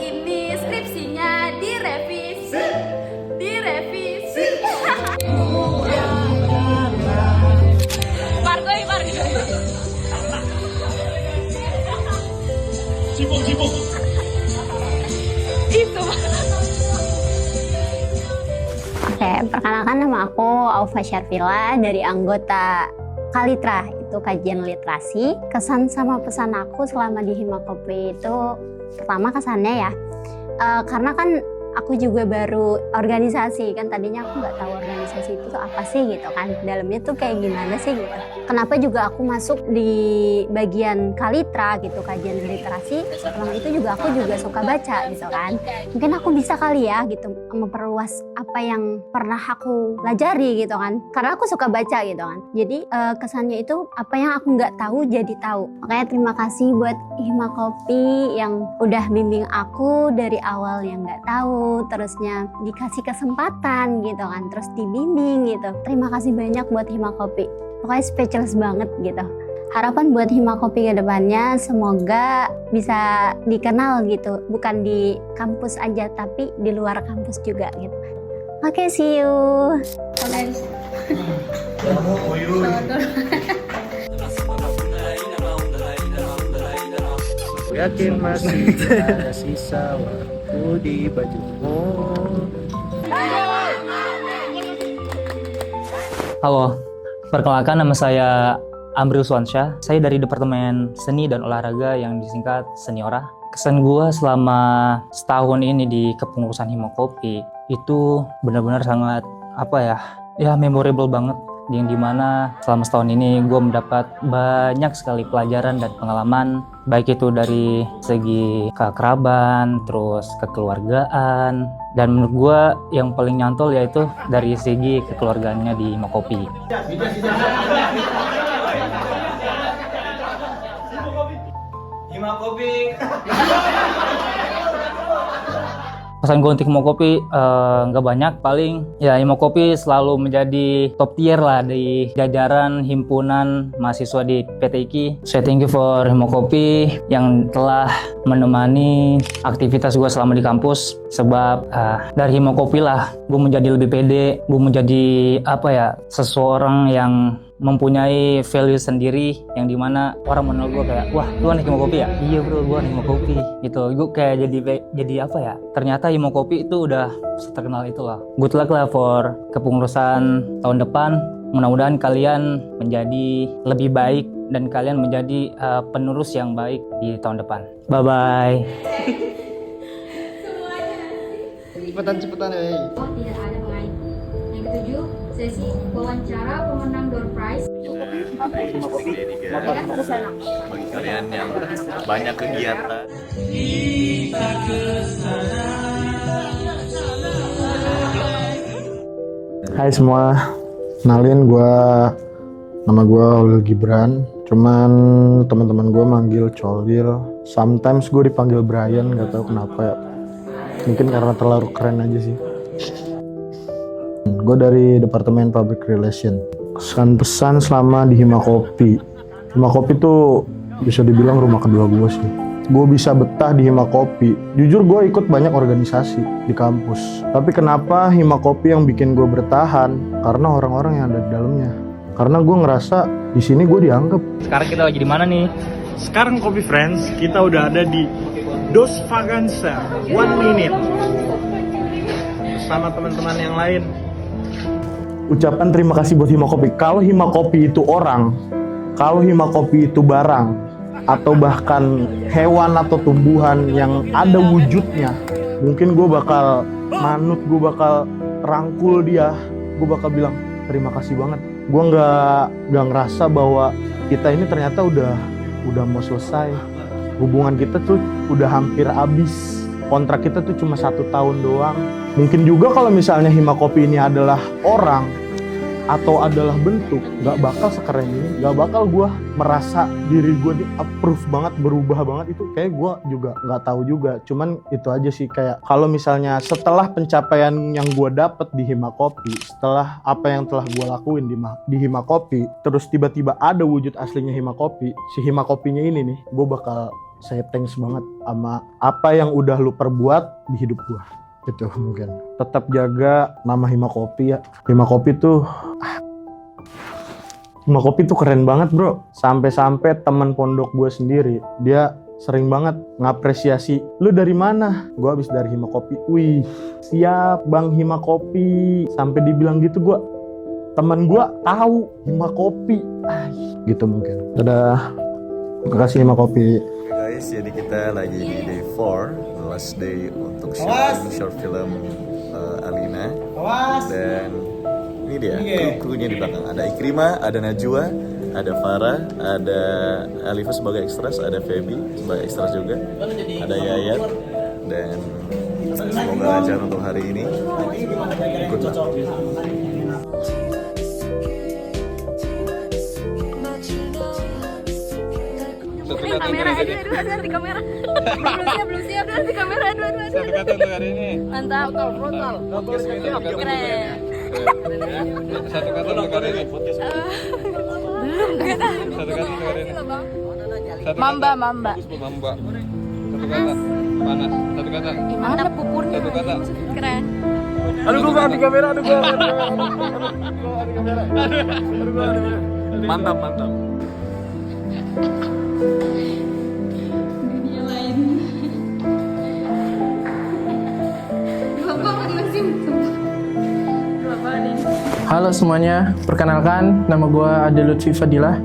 ini skripsinya direvisi. Direvisi. Margoy. Sibuk. Itu. Oke, perkenalkan nama aku Aufa Syarfila dari anggota Kalitra, itu kajian literasi. Kesan sama pesan aku selama di Himakopi itu, pertama kesannya ya, karena kan aku juga baru organisasi, kan tadinya aku nggak tahu organisasi itu tuh apa sih gitu kan, dalamnya tuh kayak gimana sih gitu. Kenapa juga aku masuk di bagian Kalitra gitu, kajian literasi, setelah itu juga aku juga suka baca gitu kan. Mungkin aku bisa kali ya gitu memperluas apa yang pernah aku pelajari gitu kan, karena aku suka baca gitu kan. Jadi kesannya itu apa yang aku nggak tahu jadi tahu. Makanya terima kasih buat Himakopi yang udah bimbing aku dari awal yang nggak tahu, terusnya dikasih kesempatan gitu kan, terus dibimbing gitu. Terima kasih banyak buat Himakopi. Pokoknya speechless banget gitu. Harapan buat Himakopi ke depannya semoga bisa dikenal gitu, bukan di kampus aja tapi di luar kampus juga gitu. Oke, see you. Yakin masih ada sisa waktu di bajumu. Halo, perkenalkan nama saya Amril Swansyah. Saya dari Departemen Seni dan Olahraga yang disingkat Seniora. Kesan gue selama setahun ini di kepengurusan Himakopi itu benar-benar sangat memorable banget. Yang dimana selama setahun ini gue mendapat banyak sekali pelajaran dan pengalaman, baik itu dari segi keakraban, terus kekeluargaan, dan menurut gue yang paling nyantol yaitu dari segi kekeluargaannya di Himakopi. Himakopi. Pesan gue untuk Himakopi nggak banyak, paling ya Himakopi selalu menjadi top tier lah di jajaran himpunan mahasiswa di PT IKI. Saya thank you for Himakopi yang telah menemani aktivitas gue selama di kampus, sebab dari Himakopi lah gue menjadi lebih pede, gue menjadi seseorang yang mempunyai value sendiri, yang dimana orang mengenal gue kayak, wah lu anak Himakopi ya? Iya bro, gue anak Himakopi gitu. Gue kayak jadi ternyata Himakopi itu udah terkenal itu lah. Good luck lah for kepengurusan tahun depan. Mudah-mudahan kalian menjadi lebih baik dan kalian menjadi penerus yang baik di tahun depan. Bye bye. Cepetan Tidak ada pemain. Yang ketujuh, sesi wawancara pemenang door prize. Bagi kalian yang banyak kegiatan. Hai semua, kenalin nama gue Holil Gibran. Cuman teman-teman gue manggil Colil. Sometimes gue dipanggil Brian, nggak tahu kenapa ya. Mungkin karena terlalu keren aja sih. Gue dari Departemen Public Relation. Kesan pesan selama di Himakopi. Himakopi tuh bisa dibilang rumah kedua gue sih. Gue bisa betah di Himakopi. Jujur gue ikut banyak organisasi di kampus. Tapi kenapa Himakopi yang bikin gue bertahan? Karena orang-orang yang ada di dalamnya. Karena gue ngerasa di sini gue dianggap. Sekarang kita lagi di mana nih? Sekarang Kopi Friends, kita udah ada di Dos Vaganza, 1 minute. Bersama teman-teman yang lain. Ucapan terima kasih buat Himakopi. Kalau Himakopi itu orang, kalau Himakopi itu barang, atau bahkan hewan atau tumbuhan yang ada wujudnya, mungkin gue bakal manut, gue bakal rangkul dia, gue bakal bilang terima kasih banget. Gue nggak ngerasa bahwa kita ini ternyata udah mau selesai. Hubungan kita tuh udah hampir habis. Kontrak kita tuh cuma 1 tahun doang. Mungkin juga kalau misalnya Himakopi ini adalah orang atau adalah bentuk, nggak bakal sekeren ini, nggak bakal gue merasa diri gue nih approve banget, berubah banget. Itu kayak gue juga nggak tahu juga. Cuman itu aja sih, kayak kalau misalnya setelah pencapaian yang gue dapet di Himakopi, setelah apa yang telah gue lakuin di Himakopi, terus tiba-tiba ada wujud aslinya Himakopi, si Himakopinya ini nih, gue bakal saya thanks banget sama apa yang udah lu perbuat di hidup gua. Itu mungkin. Tetap jaga nama Hima Kopi ya. Hima Kopi tuh keren banget bro. Sampai-sampai teman pondok gue sendiri, dia sering banget ngapresiasi, lu dari mana? Gue habis dari Hima Kopi. Wih, siap Bang Hima Kopi. Sampai dibilang gitu gue, teman gue tahu Hima Kopi. Gitu mungkin. Dadah. Terima kasih Hima Kopi. Guys, jadi kita lagi di day 4, the last day untuk syuting short film Alina. Dan ini dia kru-krunya di belakang. Ada Ikrima, ada Najwa, ada Farah, ada Alifa sebagai ekstras, ada Feby sebagai ekstras juga, ada Yayat, dan semoga lancar untuk hari ini. Good luck. Kamera aja, aduh di kamera. Belum siap di kamera, aduh. Satu kata untuk hari ini. Mantap. Keren. Satu kata untuk hari ini. Belum kata. Satu kata untuk hari ini. Mamba. Mamba. Satu kata. Panas. Satu kata. Mantap pupurnya. Satu kata. Keren. Aduh gua di kamera. Mantap. Dunia lain. Bapak masih Halo semuanya, perkenalkan nama gue Ade Lutfi Fadilah.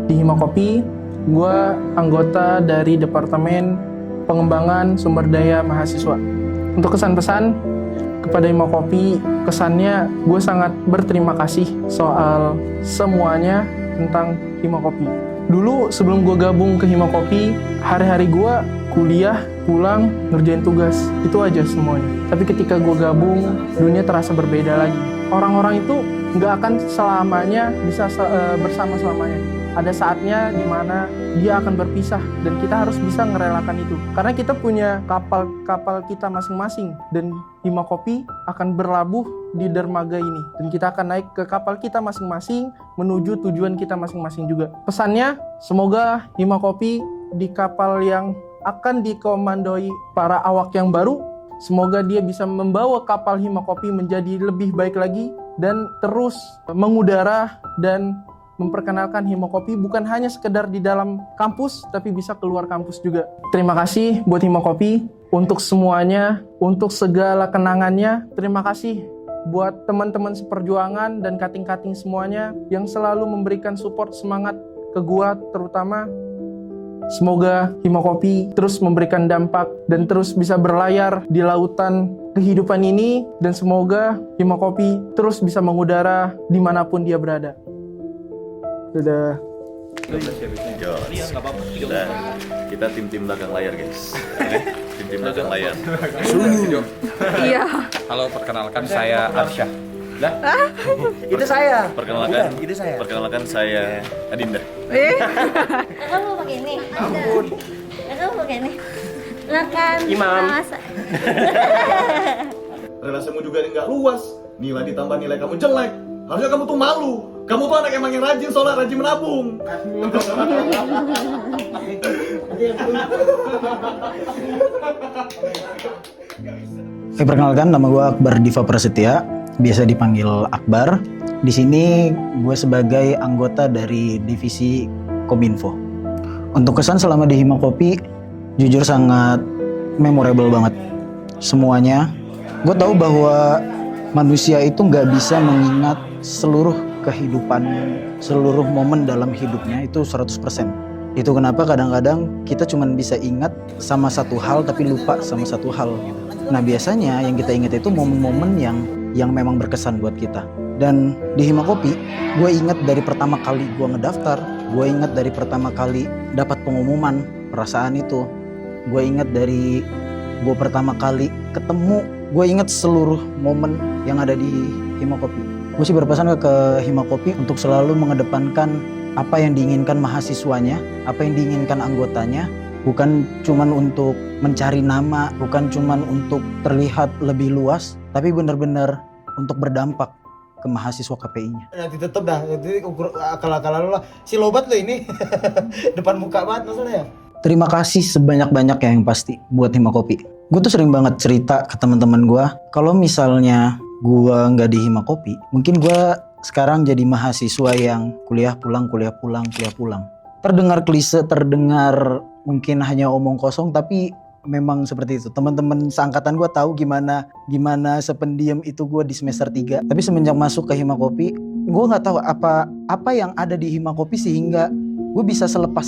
Di Hima Kopi, gue anggota dari Departemen Pengembangan Sumber Daya Mahasiswa. Untuk kesan-pesan kepada Hima Kopi, kesannya gue sangat berterima kasih soal semuanya tentang Hima Kopi. Dulu sebelum gue gabung ke Hima Kopi, hari-hari gue kuliah, pulang, ngerjain tugas. Itu aja semuanya. Tapi ketika gue gabung, dunia terasa berbeda lagi. Orang-orang itu nggak akan selamanya bisa bersama selamanya. Ada saatnya di mana dia akan berpisah dan kita harus bisa ngerelakan itu. Karena kita punya kapal kita masing-masing dan Hima Kopi akan berlabuh di dermaga ini dan kita akan naik ke kapal kita masing-masing menuju tujuan kita masing-masing juga. Pesannya, semoga Hima Kopi di kapal yang akan dikomandoi para awak yang baru, semoga dia bisa membawa kapal Hima Kopi menjadi lebih baik lagi dan terus mengudara dan memperkenalkan Hima Kopi bukan hanya sekedar di dalam kampus, tapi bisa keluar kampus juga. Terima kasih buat Hima Kopi untuk semuanya, untuk segala kenangannya. Terima kasih buat teman-teman seperjuangan dan kating-kating semuanya yang selalu memberikan support semangat ke gua terutama. Semoga Hima Kopi terus memberikan dampak dan terus bisa berlayar di lautan kehidupan ini, dan semoga Hima Kopi terus bisa mengudara dimanapun dia berada. Dadah. Kita tim belakang layar guys. Tim belakang layar. Iya. Halo, perkenalkan saya Arsyah. Itu saya. Perkenalkan, Bukan, itu saya. Perkenalkan saya Adinda. Kakak mau pakai ini? Kakak mau pakai ini? Silakan. Imam. Relasimu juga nggak luas. Nilai ditambah nilai kamu jelek. Harusnya kamu tuh malu. Kamu tuh anak emang yang rajin, soalnya rajin menabung. Perkenalkan, nama gue Akbar Diva Prasetya, biasa dipanggil Akbar. Di sini gue sebagai anggota dari divisi Kominfo. Untuk kesan selama di Hima Kopi, jujur sangat memorable banget. Semuanya, gue tahu bahwa manusia itu nggak bisa mengingat seluruh kehidupan, seluruh momen dalam hidupnya itu 100%. Itu kenapa kadang-kadang kita cuma bisa ingat sama satu hal tapi lupa sama satu hal. Nah biasanya yang kita ingat itu momen-momen yang memang berkesan buat kita. Dan di Hima Kopi, gue ingat dari pertama kali gue ngedaftar, gue ingat dari pertama kali dapat pengumuman, perasaan itu. Gue ingat dari gue pertama kali ketemu, gue ingat seluruh momen yang ada di Hima Kopi. Gue sih berpesan ke Hima Kopi untuk selalu mengedepankan apa yang diinginkan mahasiswanya, apa yang diinginkan anggotanya, bukan cuman untuk mencari nama, bukan cuman untuk terlihat lebih luas, tapi benar-benar untuk berdampak ke mahasiswa KPI-nya. Nanti tetep dah, nanti ukur akal-akalan lu lah. Si lobat lu ini depan muka banget maksudnya. terima kasih sebanyak-banyaknya yang pasti buat Hima Kopi. Gue tuh sering banget cerita ke teman-teman gue, kalau misalnya gue nggak di Hima Kopi, mungkin gue sekarang jadi mahasiswa yang kuliah pulang. Terdengar klise, terdengar mungkin hanya omong kosong, tapi memang seperti itu. Teman-teman seangkatan gue tahu gimana sependiam itu gue di semester 3. Tapi semenjak masuk ke Hima Kopi, gue nggak tahu apa yang ada di Hima Kopi sehingga gue bisa selepas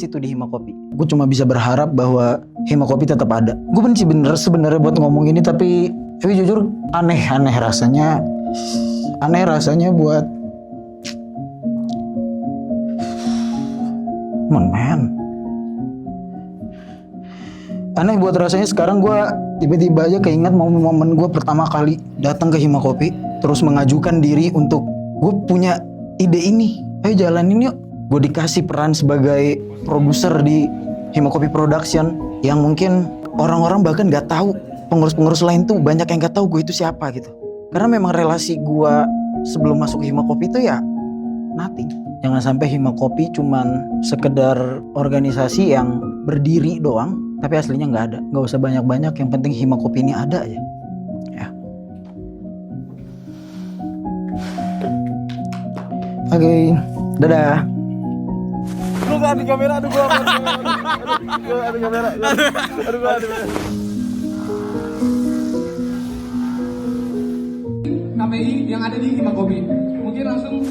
itu di Hima Kopi. Gue cuma bisa berharap bahwa Hima Kopi tetap ada. Gue benci bener sebenarnya buat ngomong ini, tapi jujur aneh rasanya buat aneh buat rasanya sekarang gue tiba-tiba aja keinget momen gue pertama kali datang ke Hima Kopi, terus mengajukan diri untuk gue punya ide ini, ayo jalanin yuk. Gue dikasih peran sebagai produser di Hima Kopi Production yang mungkin orang-orang bahkan nggak tahu, pengurus-pengurus lain tuh banyak yang nggak tahu gue itu siapa gitu. Karena memang relasi gue sebelum masuk Hima Kopi itu ya nothing. Jangan sampai Hima Kopi cuman sekedar organisasi yang berdiri doang, tapi aslinya nggak ada. Nggak usah banyak-banyak, yang penting Hima Kopi ini ada aja. Ya. Oke, dadah. Lu kan di kamera, aduh gua kamera. KPI yang ada di Hima Kopi. Mungkin langsung.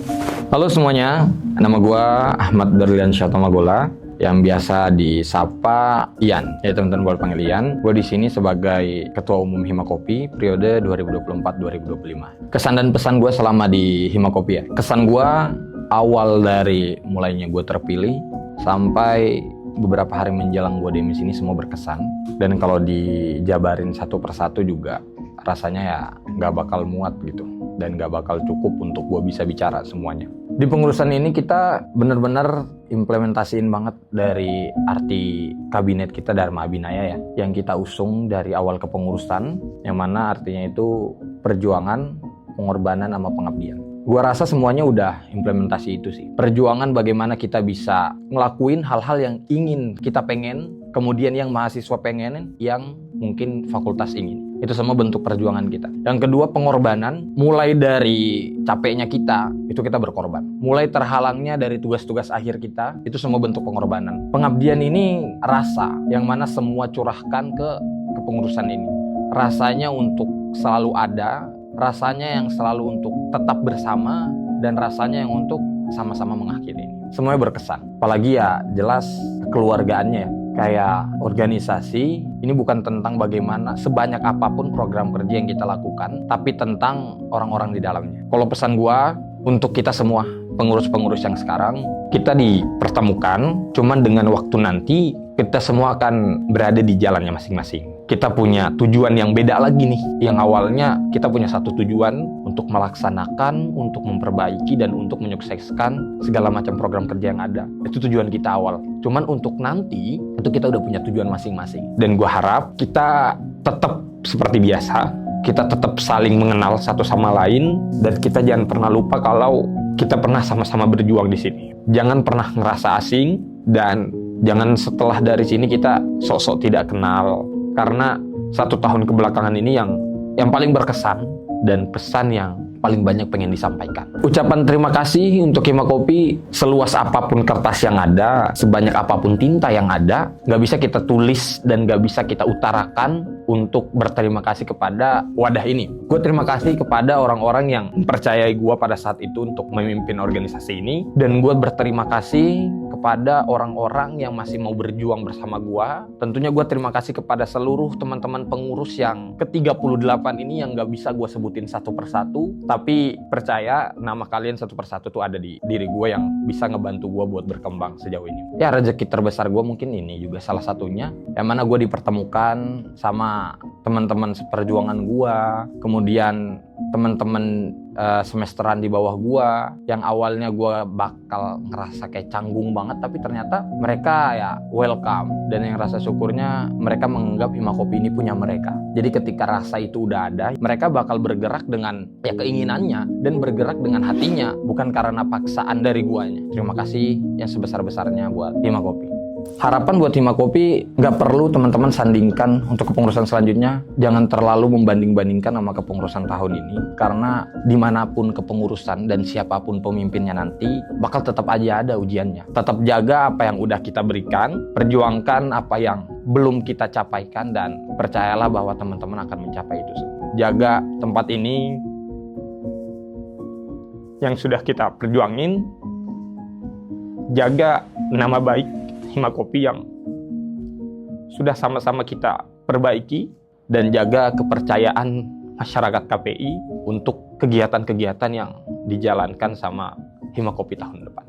Halo semuanya, nama gua Ahmad Darliansyah Tomagola yang biasa disapa Ian. Ya teman-teman boleh panggil Ian. Gue di sini sebagai Ketua Umum Hima Kopi periode 2024-2025. Kesan dan pesan gue selama di Hima Kopi ya. Kesan gue awal dari mulainya gue terpilih sampai beberapa hari menjelang gue di sini semua berkesan. Dan kalau dijabarin satu persatu juga rasanya ya nggak bakal muat gitu. Dan gak bakal cukup untuk gue bisa bicara semuanya. Di pengurusan ini kita benar-benar implementasiin banget dari arti kabinet kita Dharma Abinaya ya, yang kita usung dari awal kepengurusan, yang mana artinya itu perjuangan, pengorbanan, sama pengabdian. Gue rasa semuanya udah implementasi itu sih. Perjuangan bagaimana kita bisa ngelakuin hal-hal yang ingin kita pengen, kemudian yang mahasiswa pengenin, yang mungkin fakultas ingin. Itu semua bentuk perjuangan kita. Yang kedua, pengorbanan. Mulai dari capeknya kita, itu kita berkorban. Mulai terhalangnya dari tugas-tugas akhir kita, itu semua bentuk pengorbanan. Pengabdian ini rasa yang mana semua curahkan ke kepengurusan ini. Rasanya untuk selalu ada, rasanya yang selalu untuk tetap bersama, dan rasanya yang untuk sama-sama mengakhiri ini. Semuanya berkesan. Apalagi ya jelas kekeluargaannya. Kayak organisasi, ini bukan tentang bagaimana sebanyak apapun program kerja yang kita lakukan, tapi tentang orang-orang di dalamnya. Kalau pesan gua untuk kita semua, pengurus-pengurus yang sekarang, kita dipertemukan, cuman dengan waktu nanti kita semua akan berada di jalannya masing-masing. Kita punya tujuan yang beda lagi nih. Yang awalnya kita punya satu tujuan untuk melaksanakan, untuk memperbaiki, dan untuk menyukseskan segala macam program kerja yang ada. Itu tujuan kita awal. Cuman untuk nanti, itu kita udah punya tujuan masing-masing. Dan gue harap kita tetap seperti biasa. Kita tetap saling mengenal satu sama lain. Dan kita jangan pernah lupa kalau kita pernah sama-sama berjuang di sini. Jangan pernah ngerasa asing. Dan jangan setelah dari sini kita sok-sok tidak kenal. Karena 1 tahun kebelakangan ini yang paling berkesan dan pesan yang paling banyak pengen disampaikan. Ucapan terima kasih untuk Hima Kopi, seluas apapun kertas yang ada, sebanyak apapun tinta yang ada, nggak bisa kita tulis dan nggak bisa kita utarakan untuk berterima kasih kepada wadah ini. Gue terima kasih kepada orang-orang yang mempercayai gue pada saat itu untuk memimpin organisasi ini, dan gue berterima kasih kepada orang-orang yang masih mau berjuang bersama gue. Tentunya gue terima kasih kepada seluruh teman-teman pengurus yang ke-38 ini yang gak bisa gue sebutin satu persatu, tapi percaya nama kalian satu persatu tuh ada di diri gue yang bisa ngebantu gue buat berkembang sejauh ini. Ya rezeki terbesar gue mungkin ini juga salah satunya, yang mana gue dipertemukan sama teman-teman seperjuangan gue, kemudian teman-teman semesteran di bawah gua yang awalnya gua bakal ngerasa kayak canggung banget, tapi ternyata mereka ya welcome, dan yang rasa syukurnya mereka menganggap Hima Kopi ini punya mereka. Jadi ketika rasa itu udah ada, mereka bakal bergerak dengan ya keinginannya dan bergerak dengan hatinya, bukan karena paksaan dari guanya. Terima kasih yang sebesar-besarnya buat Hima Kopi. Harapan buat Hima Kopi, nggak perlu teman-teman sandingkan untuk kepengurusan selanjutnya. Jangan terlalu membanding-bandingkan sama kepengurusan tahun ini. Karena dimanapun kepengurusan dan siapapun pemimpinnya nanti, bakal tetap aja ada ujiannya. Tetap jaga apa yang udah kita berikan, perjuangkan apa yang belum kita capaikan, dan percayalah bahwa teman-teman akan mencapai itu. Jaga tempat ini yang sudah kita perjuangin, jaga nama baik Hima Kopi yang sudah sama-sama kita perbaiki, dan jaga kepercayaan masyarakat KPI untuk kegiatan-kegiatan yang dijalankan sama Hima Kopi tahun depan.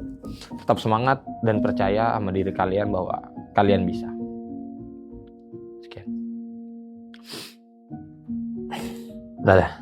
Tetap semangat dan percaya sama diri kalian bahwa kalian bisa. Sekian. Dadah.